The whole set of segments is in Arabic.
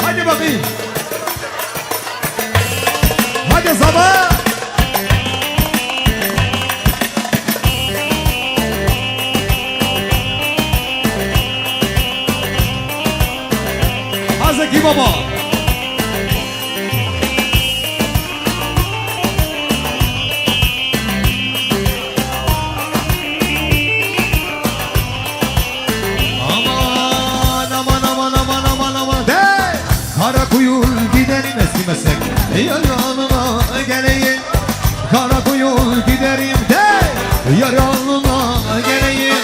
Hadi bakayım. Hadi sabah. Hazreti Baba. Karakuyul giderim eskimesek yar yanına geleyim. Karakuyul giderim de yar yanına geleyim.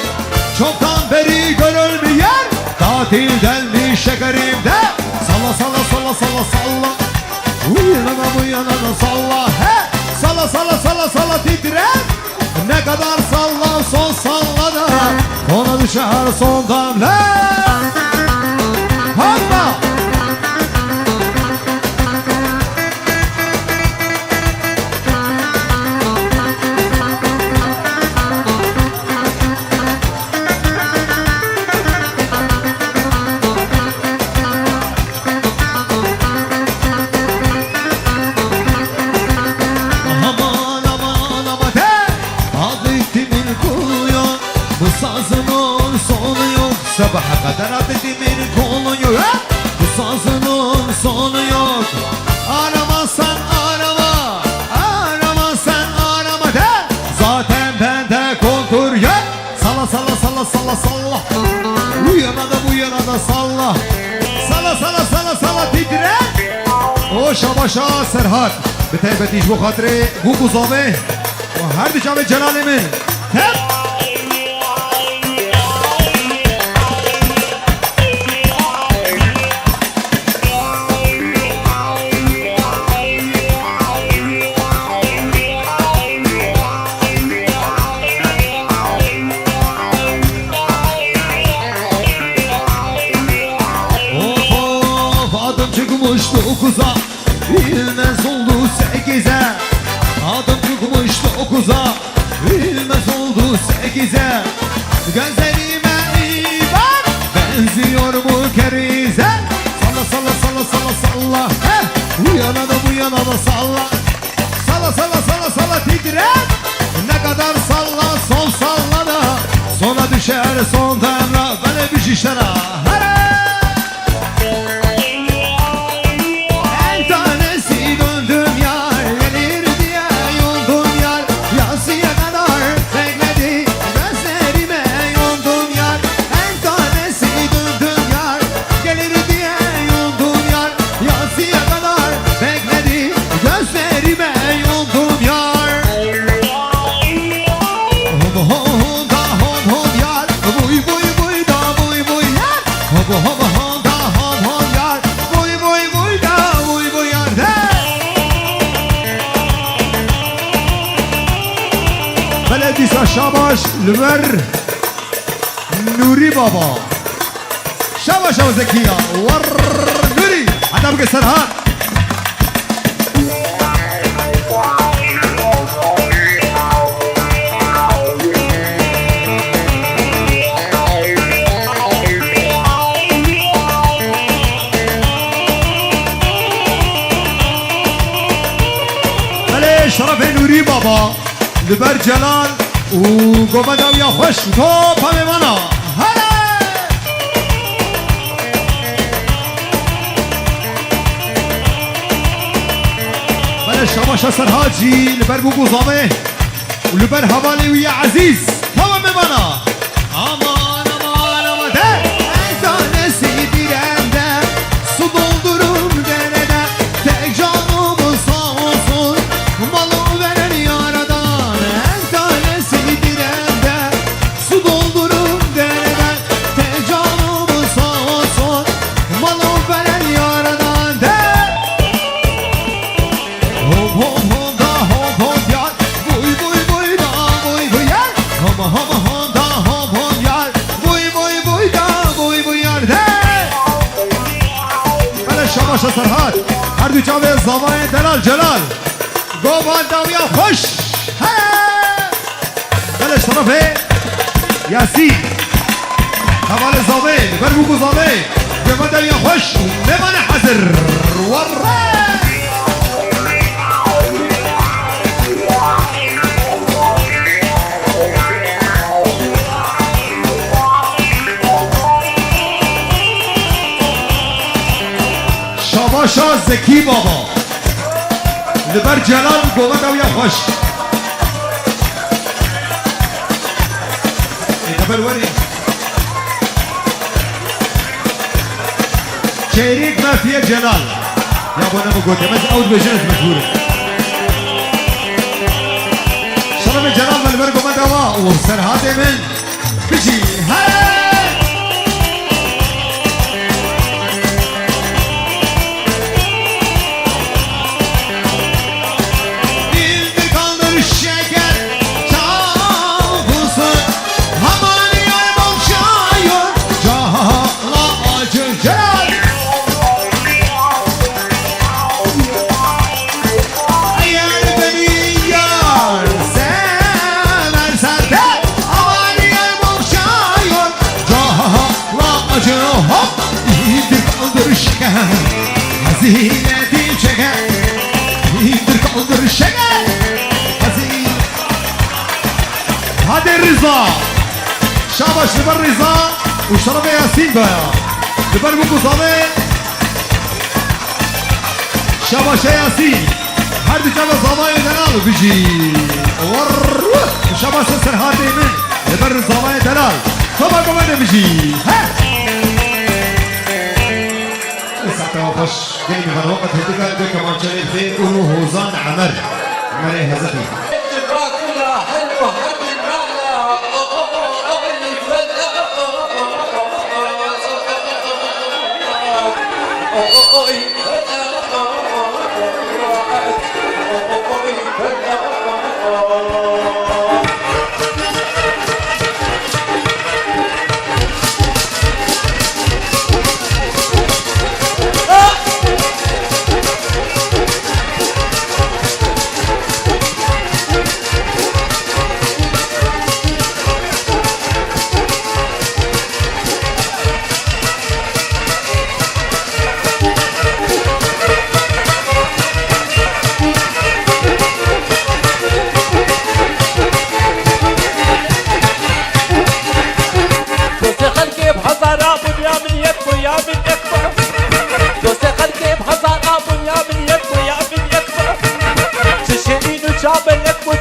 Çoktan beri görülmeyen tatildenmiş şekerim de. Salla salla salla salla salla. Bu yana da bu yana da salla. He! Salla salla salla salla titre. Ne kadar salla son salla da ona düşer son damla. Hoppa! Sabaha kadar adetimin kolu yok. Bu sazının sonu yok. Arama sen arama, arama sen arama de. Zaten bende kontur yok. Salla salla salla salla salla. Bu yana da bu yana da salla. Salla salla salla salla titre. Oşa başa Serhat. Bitebetiş bu hatırı bu kuzave. Ve her dişave celalimin. Hep. Çıkmış 9'a, bilmez oldu 8'e. Adım çıkmış 9'a, bilmez oldu 8'e. Gözlerime iyi bak, benziyor mu kerize? Salla salla salla salla salla. Heh, bu yana da bu yana da salla. Salla salla salla salla titre. Ne kadar salla son salla da sona düşer son damla. Böyle bir şişlere. Belediyse Şabaş Lümer Nuri Baba Şabaş Avu Zekiya Var Nuri Hatta bugün Serhat Bele Şarafe Nuri Baba Lüber Celal Gobedav ya hoş top hamemana Bele Şabaşa Serhaci Lüber bu guzame Lüber havali ya aziz hamemana Aman aman aman de En tanesi dirende Su doldurum derede Tek canımı sağ olsun Malı veren yaradan En tanesi dirende Su doldurum derede Tek canımı sağ olsun Malı veren yaradan de Hop hop hop da hop hop yar Buy buy buy da buy buy yar Hama hama hop da سرحات هر دو چاوه زمان دلال جلال گوبان داویا خوش دلش طرفه یاسین حوال زامن بربوکو زامن گوبان داویا خوش نمان حضر وره شاباشا زکی بابا لبر جلال گوبان داویا خوش قبل وري شريك ما فيه جلال يا ابو انا بقول بس اول بجنس مشهور شرم جلال بالبرق ما دوا وسرهات من بيجي هاي هزينتي شقا يدرك عذر الشقا هزين هذا الرضا شابش لبر رضا وشرب ياسين بها لبر بوكو صابي شابش ياسين هر دي جابا صابي دلال بيجي ور شابش سر هاتي من لبر صابي دلال صابي كمان بيجي ها خوش جاي من الوقت هديك ديك كمان شايل فيه كله هوزان عمر عمر هزقي كلها حلوه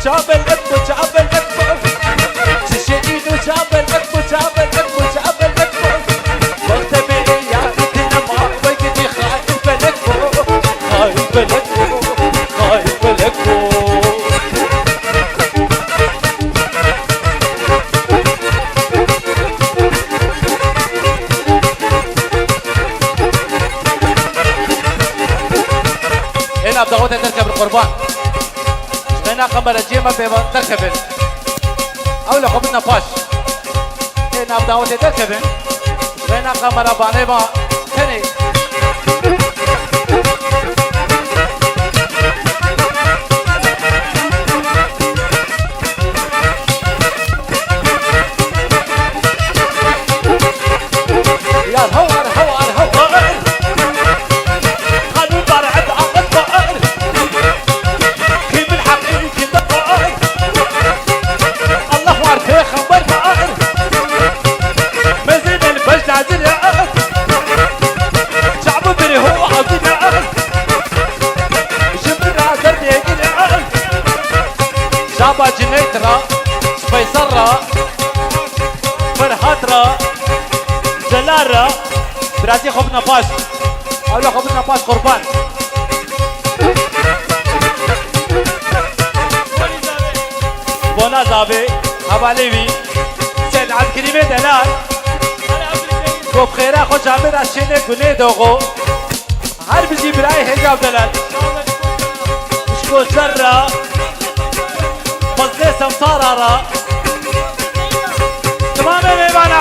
جابل اكبو جابل اكبو تشيلو جابل اكبو جابل اكبو جابل اكبو وقت بيا كنا ما بقيتي خايف الاكبو خايف الاكبو خايف الاكبو هنا بدأت تركب القربان هنا قمر الجيمة تركبن أو لقبنا باش هنا بدأت تركبن هنا قمر بانيبا هني يا الهوار الهوار الهوار قانون بارع شابا جنيترا فيصرا فرحاترا جلارا براتي خبنا باش أولا خبنا باش قربان بونا زابي حواليوي سيد عبد كريمي دلال گفت خیره خوش همه رشینه کنه دوغو هر بزی برای حجاب دلال مشکو سر را فضله سمسارا را تمامه میبانا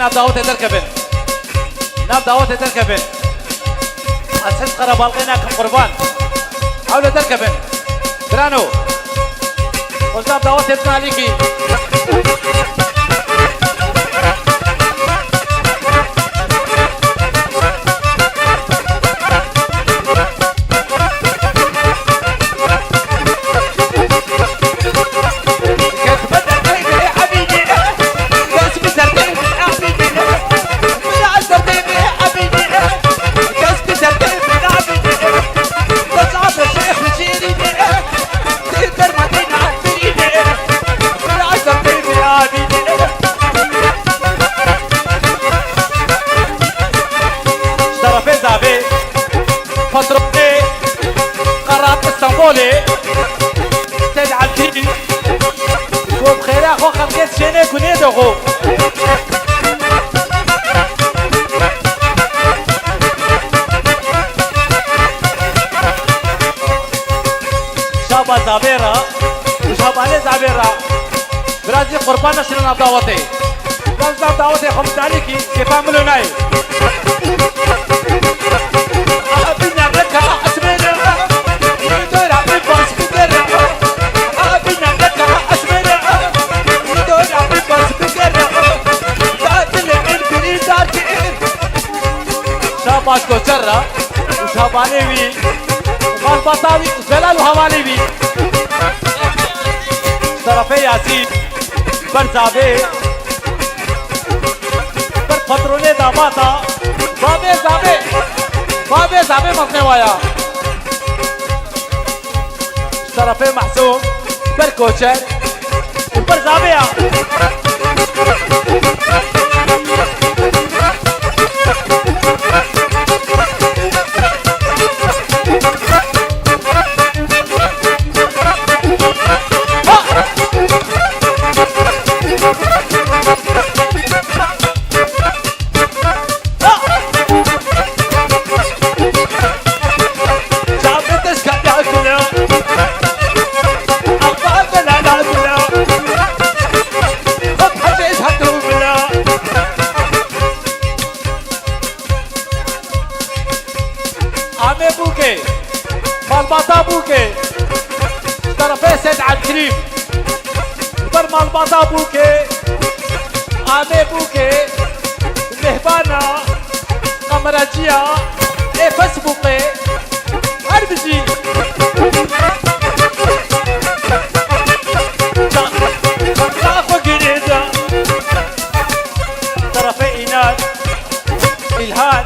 ناب دعوت تركبن ناب دعوت تركبن أسحس قرب القيناكم قربان حاولوا تركبن برانو وزناب دعوت يتنا عليكي سيد عبدي وبخير اخو خلقيت شيني كوني دغو شابا زابيرا وشابالي زابيرا برازي قربان شنو دعوتي لازم دعوتي خمس عليكي كيف عملوا ناي أبينا ركا أسمينا شاباش كوشرة وشاباني بي ومال بطاوي وزلال وهوالي بي طرفي ياسين برزابي برفتروني داماتا بابي زابي بابي زابي مصني وايا طرفي محسوم بركوشر وبرزابيا عمي بوكي مالباطا بوكي طرفي سيد عبد الكريم بر مالباطا بوكي عمي بوكي مهبانا قمراجيا اي فيسبوكي هربجي تاخو جنيدا طرفي اينان الهان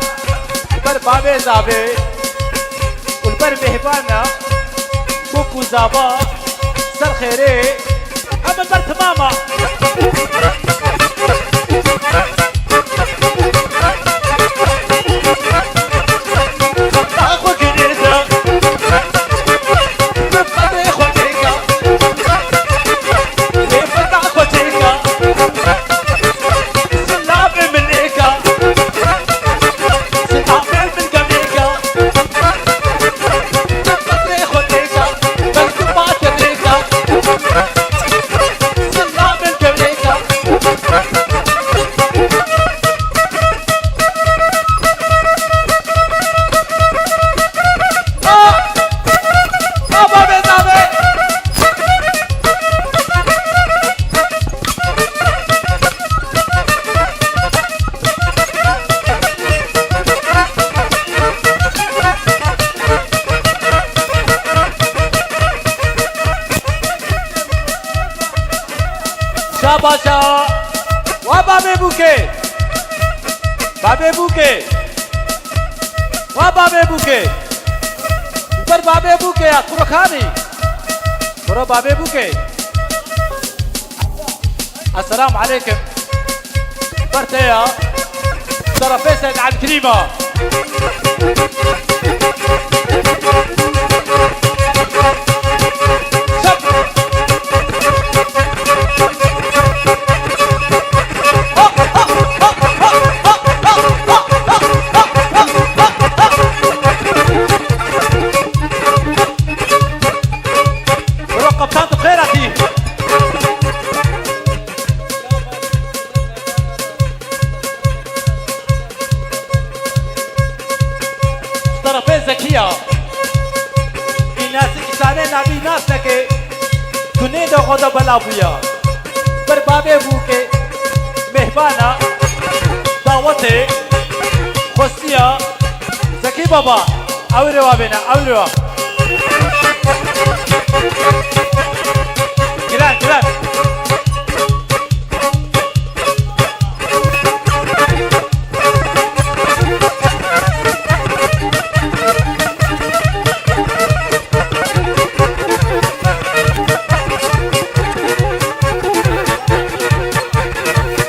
بر بابي زابي والبر مهبانا كوكو زابا سر خيري اما البر تماما اخو كنيدا بفضي خوتيكا بفضي خوتيكا سلابي من ايكا سلابي من قميكا بفضي خوتيكا بكتبات ريكا سلابي من قميكا بابي زابي شاباشا وبابي بوكي بابي بوكي وبابي بوكي بر بابي بوكي اخرو خاني برو بابي بوكي السلام عليكم برتيا طرفي سيد عبد الكريمة دو خدا بلا بویا بر بابه بو کے مهبانا دعوت خوستیا زکی بابا اوی روا بینا اوی روا گران گران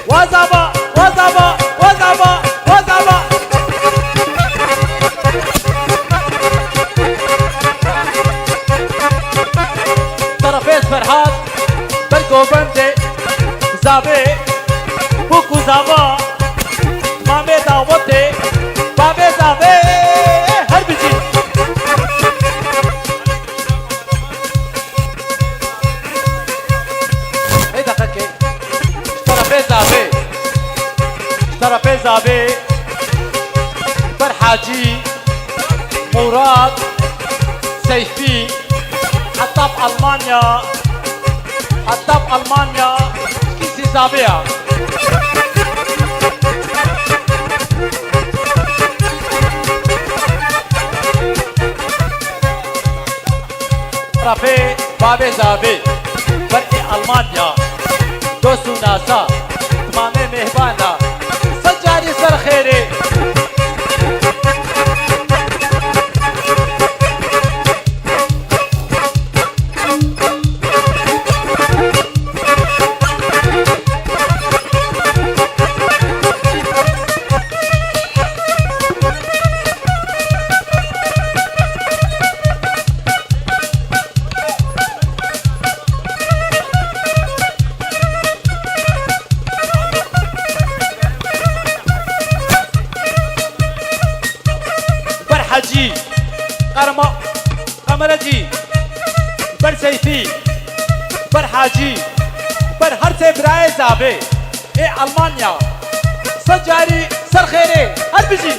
وزابا وزابا وزابا وزابا طرفيز فرحات بركو بمدي زابي بوكو زابا مامي دعوتي بابي زابي هربجي ايه دقيقة طرفيز زابي طرفيز زابي برحاجي مراد سيفي حطاب ألمانيا حطاب ألمانيا كيسي زابيا رفي بابي زابي برقي ألمانيا دوستو ناسا تمامي مهبانا سجاري سر خيري برحجي قمرجي برسيفي برحاجي برهرسي براي زابي اي ألمانيا سجاري سرخيري هربجي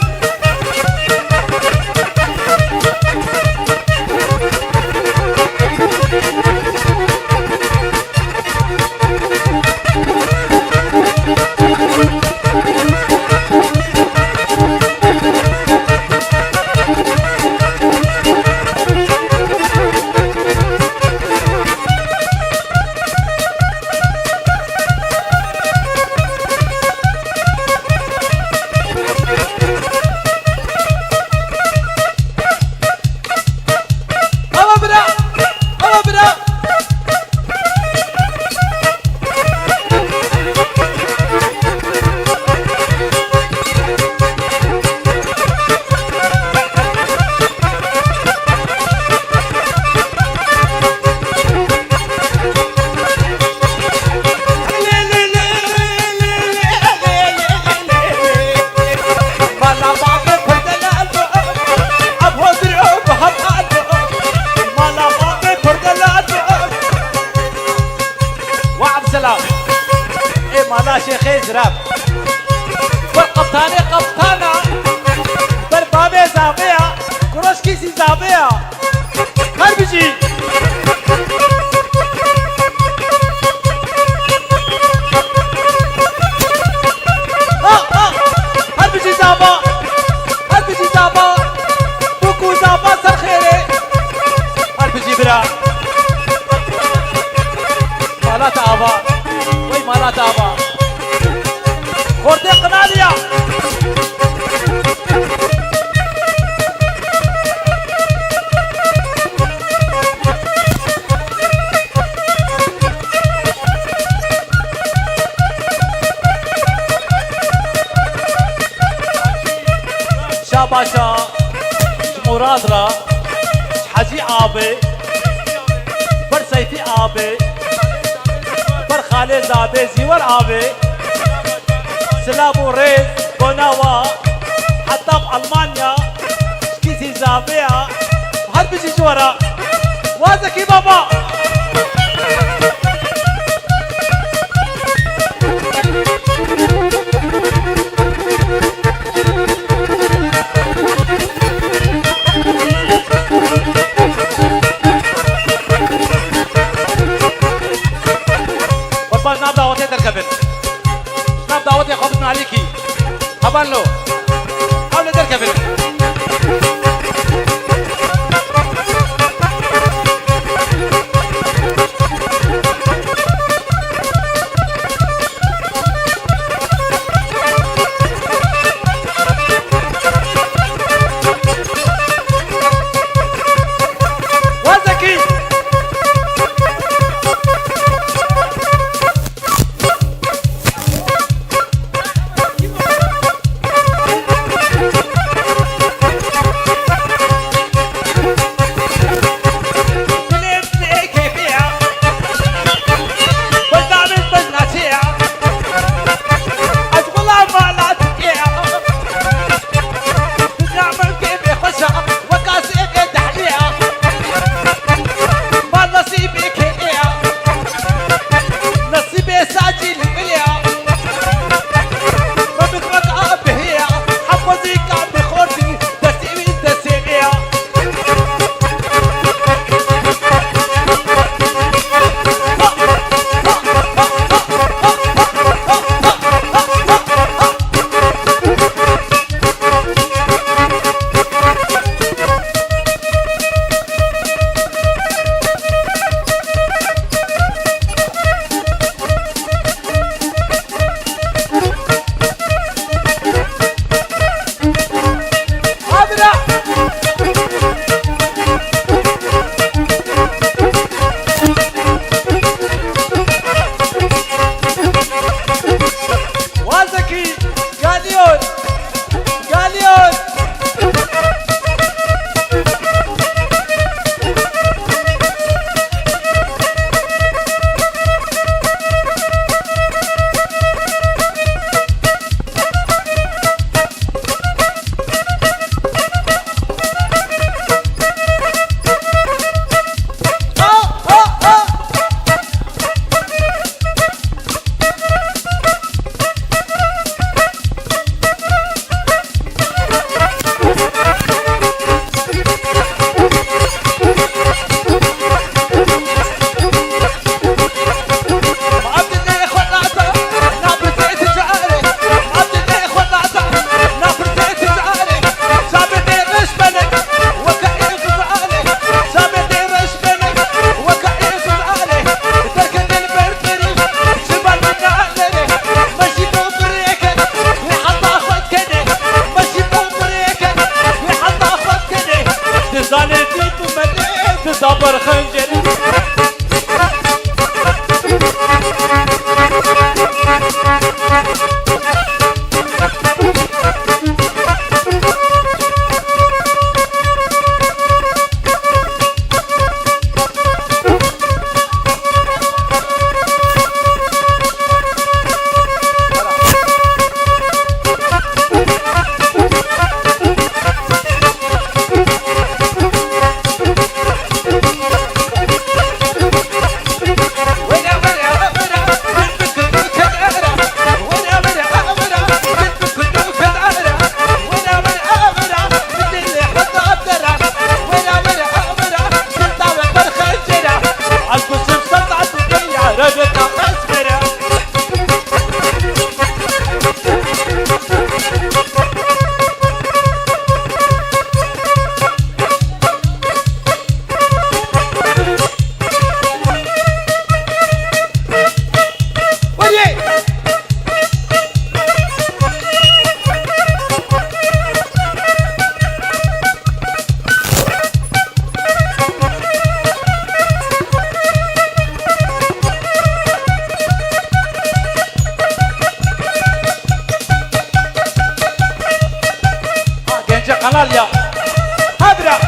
مالا شيخي زراب والقبطاني قبطانا بالبابي زابيا كروش كيسي زابيا هربجي هربجي زابا هربجي زابا بوكو زابا سرخيري هربجي برا مالا تابا وي مالا تابا خورتي قناليا شاباشا مراد را حجي آبي بر سيفي آبي بر خالد آبي زيور آبي سلام وريز بوناوا حطاب ألمانيا كيسي زابيا هربجي جورا وازكي بابا ابانلو حاول تركب صبر خنجري قناليا هبرة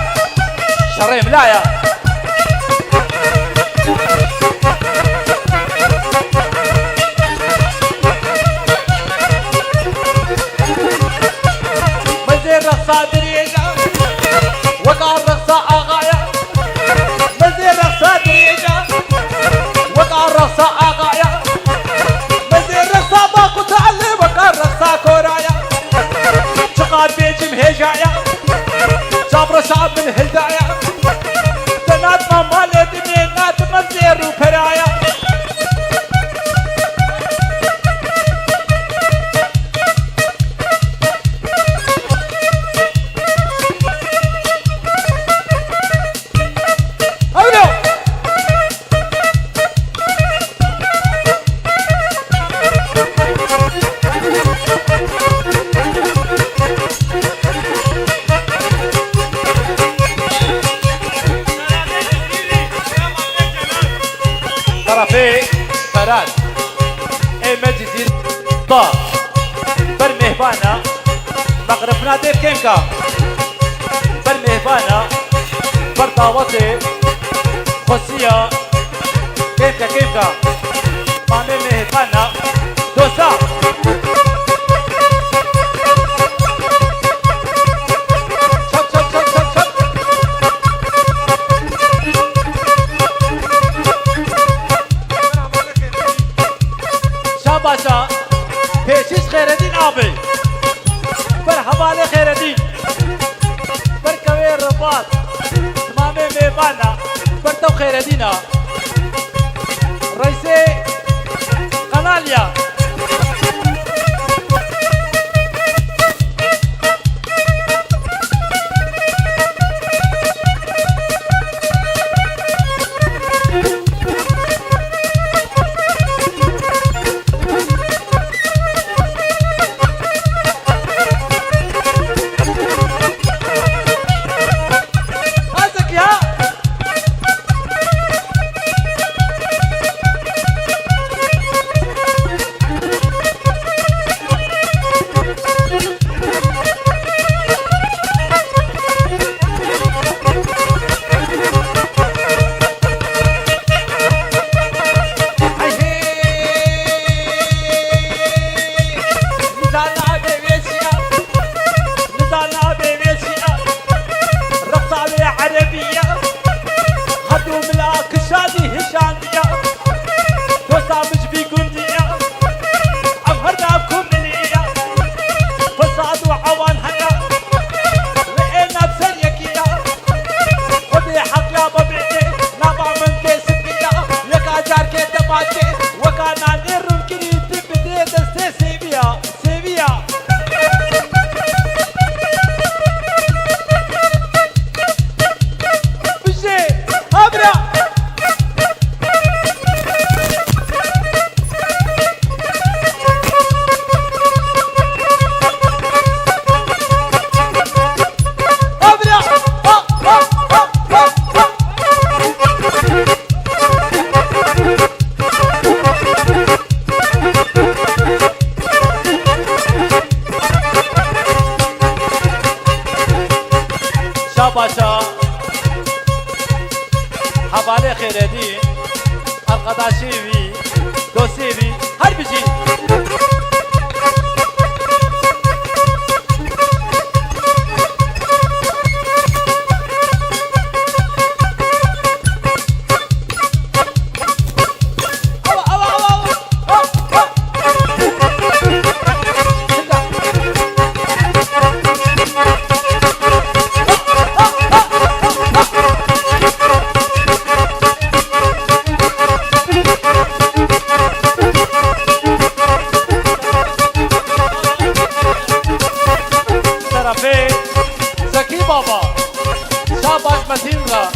شري ملايا مزير رقصة دريجة وقع الرقصة آغايا مزير رقصة دريجة وقع الرقصة آغايا مزير رقصة باكو تعلم وقع الرقصة كورايا شقاد بيجي مهجايا صبر صعب من الهدايا بنات ماما لدمينات مزير وفرايا طرفي فراد اي مجدي طا بر مهبانا مغرفنا ديف كيمكا بر مهبانا بر طاوتي خصية كيمكا مامي مهبانا دوسا شب شب شب شب شب شاباشا پیشیش خیردین آبی بر حواله خیردین بر کوی رباط تمام میبانا بر تو خیردینا رئیس قنالیا Başa havale khiredi arkadaşevi dosevi harbici زكي بابا شاباش متينرا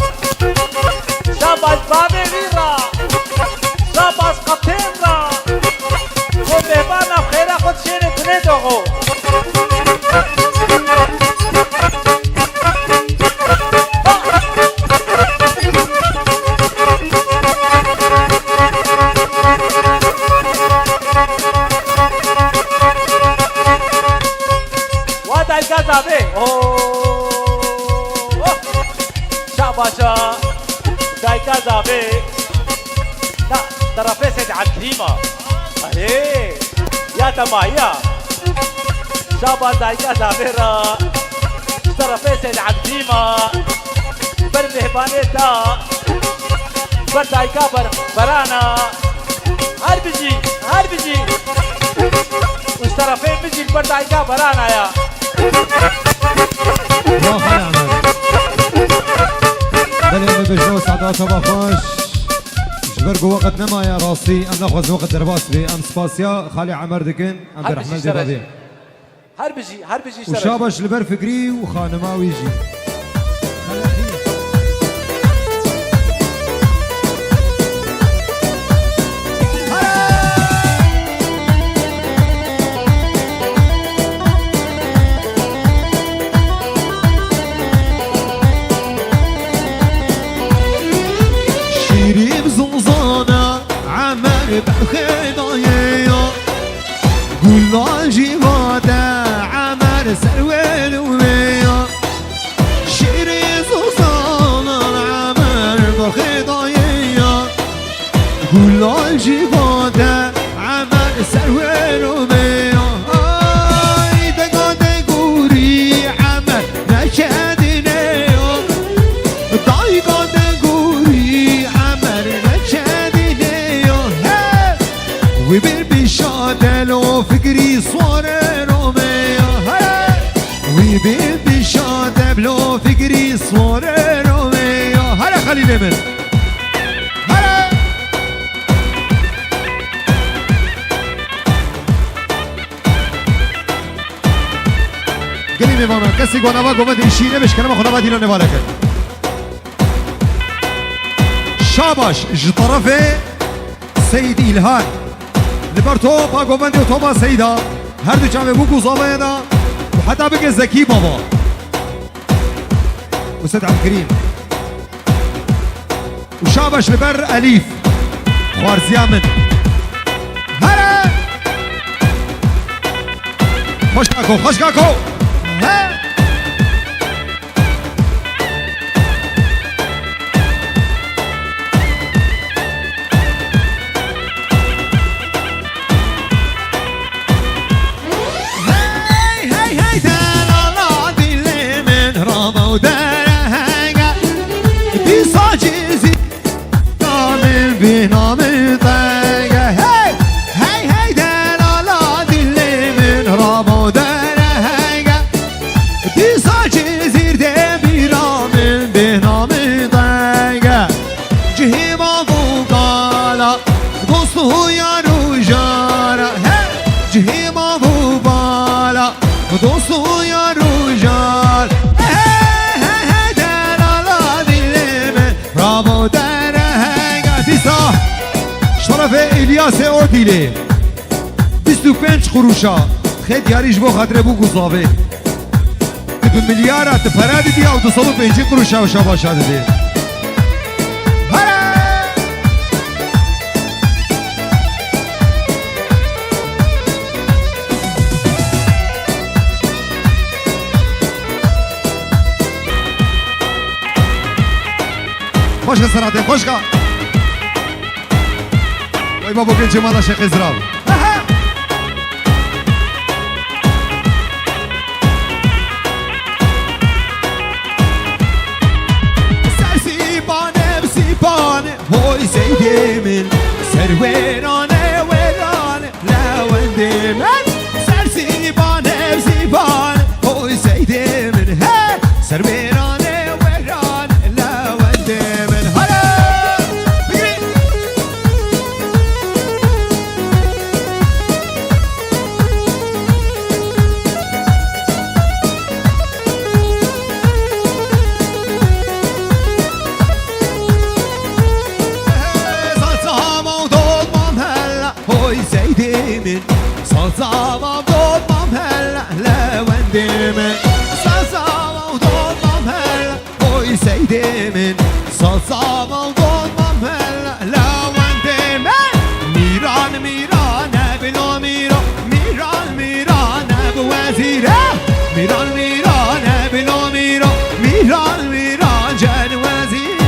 شاباش بابي ويرا شاباش قطينرا ومهبانا بخيرا خد شيني تنيدوغو وادع القزابي شاباشا دايكا زابي لا طرفي سيد عالكريمة اهي يا تمايا شابا دايكا زابيرا طرفي سيد عالكريمة بر مهبانيتا بر دايكا برانا هربجي وش طرفين بيجي بر دايكا برانا يا ما خلع عمل دليل بجو سعداء صباح خوش جبرقوا وقت نما يا راسي ام ناخذ وقت درباس بي ام سباسيا خالي عمر دكن عبد الرحمن دبابي هربجي وشابش لبر فكري وخانماوي يجي شيري بزنزانة بخدايا قول جيوادا عمر سرويل ويا شيري صوصان عمر بخدايا قول جيوادا عمر سرويل ويا هاي دقا دقوري عمر نشادني دايقا دقوري عمر نشادني وبالبشادة لو فكري صور روميا وبالبشادة لو فكري صور روميا هلا خليل من هلا قلي ميوانا كسي قوانا با قوة ديشي نبش كلمة خدا با دينا نوالا كر شاباش جطرفه سيد إلهان لبرتو با قوة دي وطوبا سيدا هر دو چاوه بو قوزاوه دا وحتى بقى زكي بابا وسيد عبد الكريم وشابش لبر أليف خوارزيان من هلا خوش كاكو خوش كاكو ها دوستو یا روجال دلالا دل من رابو درهنگ دیسا شرف الیاس اودیله 25 قروشا خیلی یاریش بو خاطر بو گزاوه به میلیارد پرد دی او 205 قروشا و شاباشا دی خوشگاه سراتیم خوشگاه وای بابا که جمالا شیخ ازراب سرسیبانه بسیبانه های سیده من سرویرانه ویرانه لونده من سرسیبانه بسیبانه های سیده من سرویرانه ویرانه لونده من من صلصة وضوض هلا لا وندي من صلصة وضوض هلا هوي سيدي من صلصة وضوض هلا لا وندي من ميران ميران بلو ميران ميران ميران بوزيره ميران ميران بلو ميران ميران ميران جن وزيره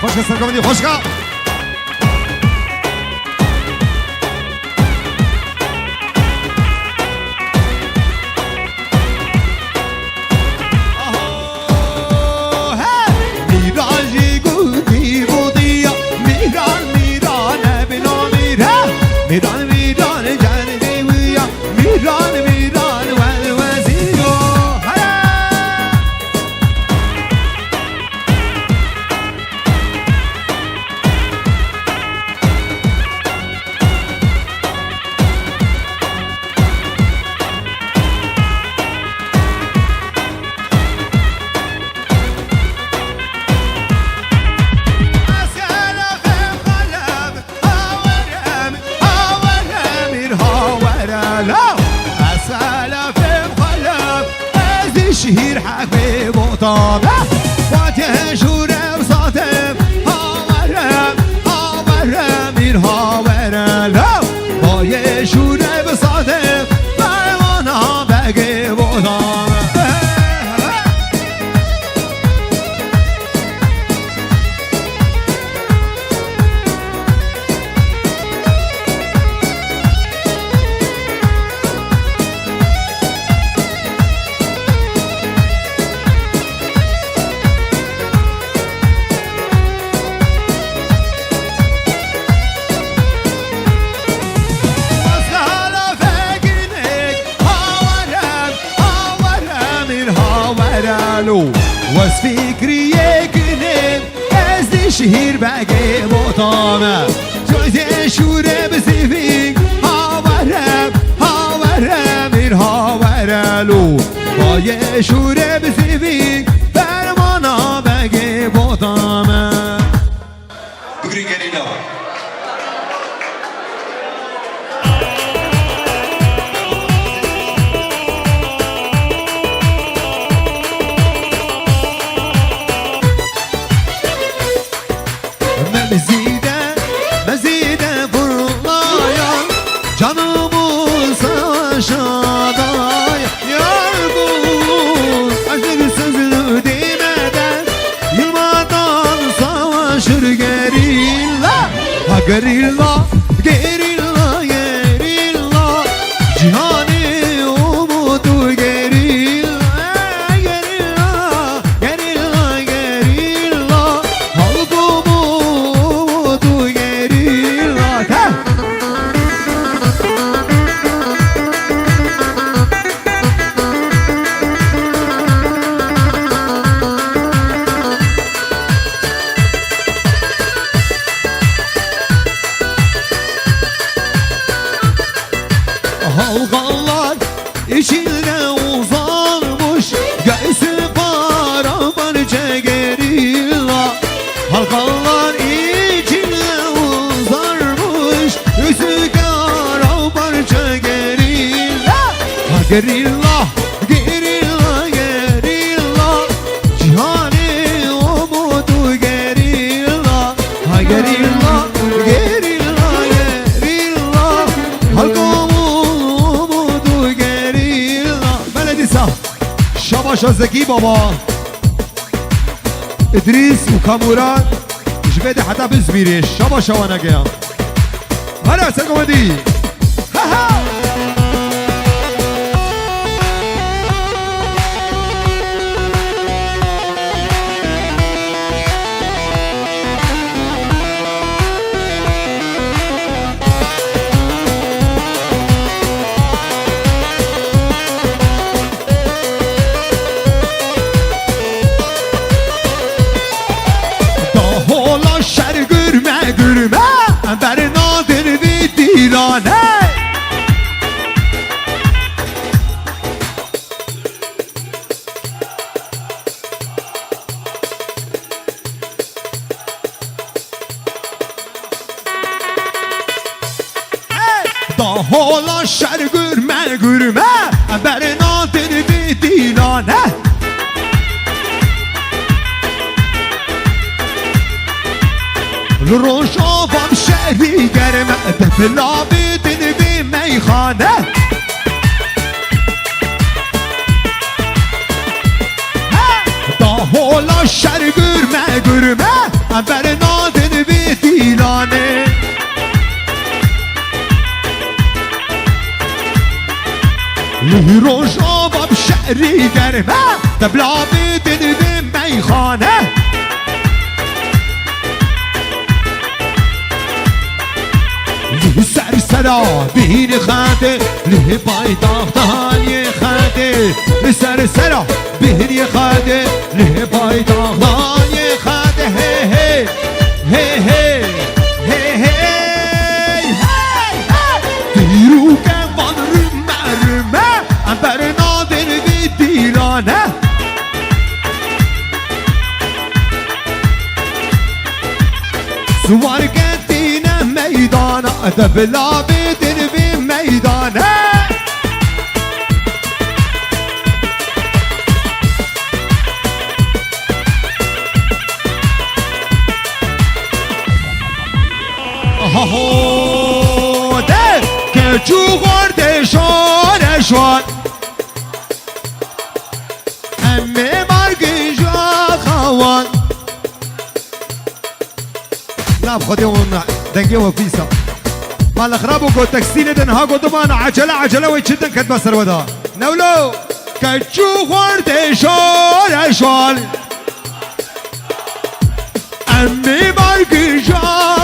خوشگاه سرگامی خوشگاه میران جیگودی بودیا میران میران بلو میران میران میران جنگی ویا میران میران والوزیو از شهیر حق به بطامه فاتح شوره بساطم هاورم این هاورم بای شوره بساطم برمانا بگه بطامه واس فكري يكنب ازدي شهير باقي بطامة جوزي شورة بسيفيك هاورم من هاورلو باي شورة بسيفيك فرمانا باقي بطامة بقري قليلا مزيدة فرايا canımız aşağıda yargın aşk sözünü demeden yılmadan savaşır gerilla ha gerilla gerilla gerilla cihani umudu gerilla gerilla gerilla gerilla halkım umudu gerilla halkalar içinde uzanmış göğsü paramparça gerilla halkalar içinde uzanmış göğsü paramparça gerilla ha gerilla gerilla gerilla cihani umudu gerilla ha gerilla gerilla gerilla halkım شباشا زكي بابا ادريس وكاموران جبادي حتى بزميريش شباشا وانا جاي هلا سلكم دي ها ها بر نادر و دیرانه دا حالا شر گرمه گرمه بر نادر و دیرانه روش آبام شهری گرمه دفلا بیدن بی میخانه دا حالا شر گرمه گرمه بر نادن بی دیلانه روش آبام شهری گرمه دفلا بیدن بی میخانه سرسرا بین خاطر له پایتاختان یه خاطر سرسرا بین یه خاطر له پایتاختان یه خاطر هی هی هی هی هی دیرو که من رمه رمه بر نادر بی دیرانه سوار گردینه میدانه دبلا بیدن بی میدانه کچو خورده شارشوان امی مرگی جا خوان ناب خودی اون دنگی و فیسا مال خرابو کو تکسیل دنها کو دمان عجله و چدن کد بسر ودا نولو کچو خورده شارشوان امی مرگی جا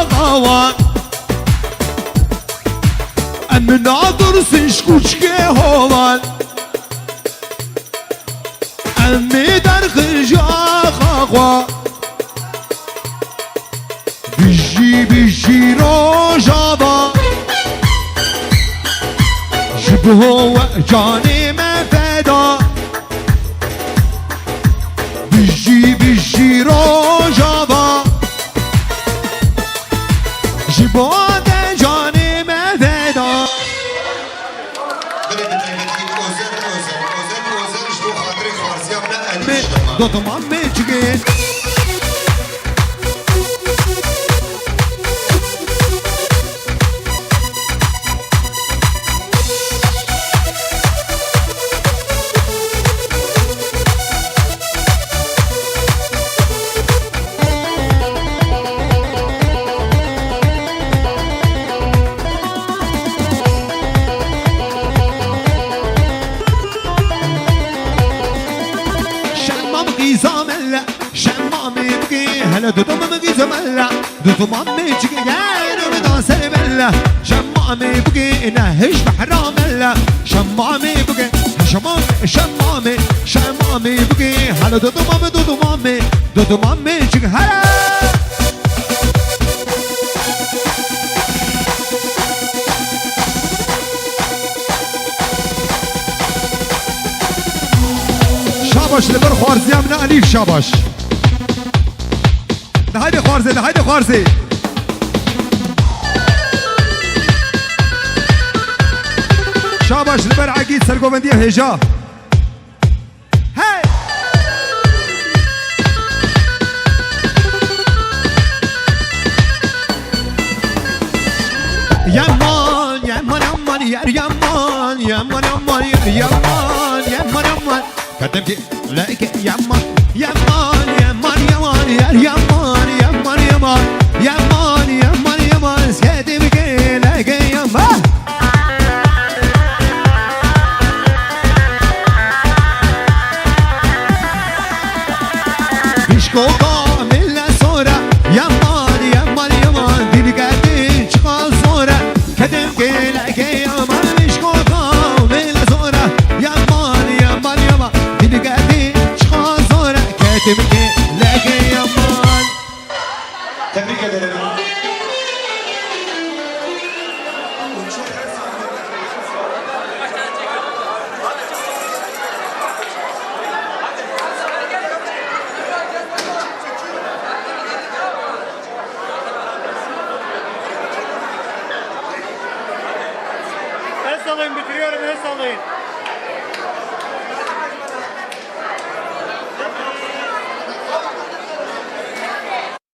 خوان امی نادر سنش کوچکه هوان امی در خجا خوا بیشی رو جابا جبه و جانی من فدا بیشی رو جابا جبه جانی من فدا دوتمان میچگین هلا دوتمان بگی ملا دوتمان میچگی گرم دا سر بلا شمامی بگی نه هیچ بحرام ملا شمامی بگی شمامی بگی هلا دوتمان میچگی هلا شاباش لبر خوارزی هم نه الیف شاباش ده هایده خوارزه شاباش لبر عقید سرگوبندی هجا هی یمان کدم که لایک یمان سکتی بگی لایک یمان بیشکو کامل سورا یمان دیدی کردی چقا سورا کدم که لایک یمان بیشکو کامل سورا یمان دیدی کردی چقا سورا کدم که لایک یمان تبریک ederim. El sallayın, bitiriyorum, el sallayın.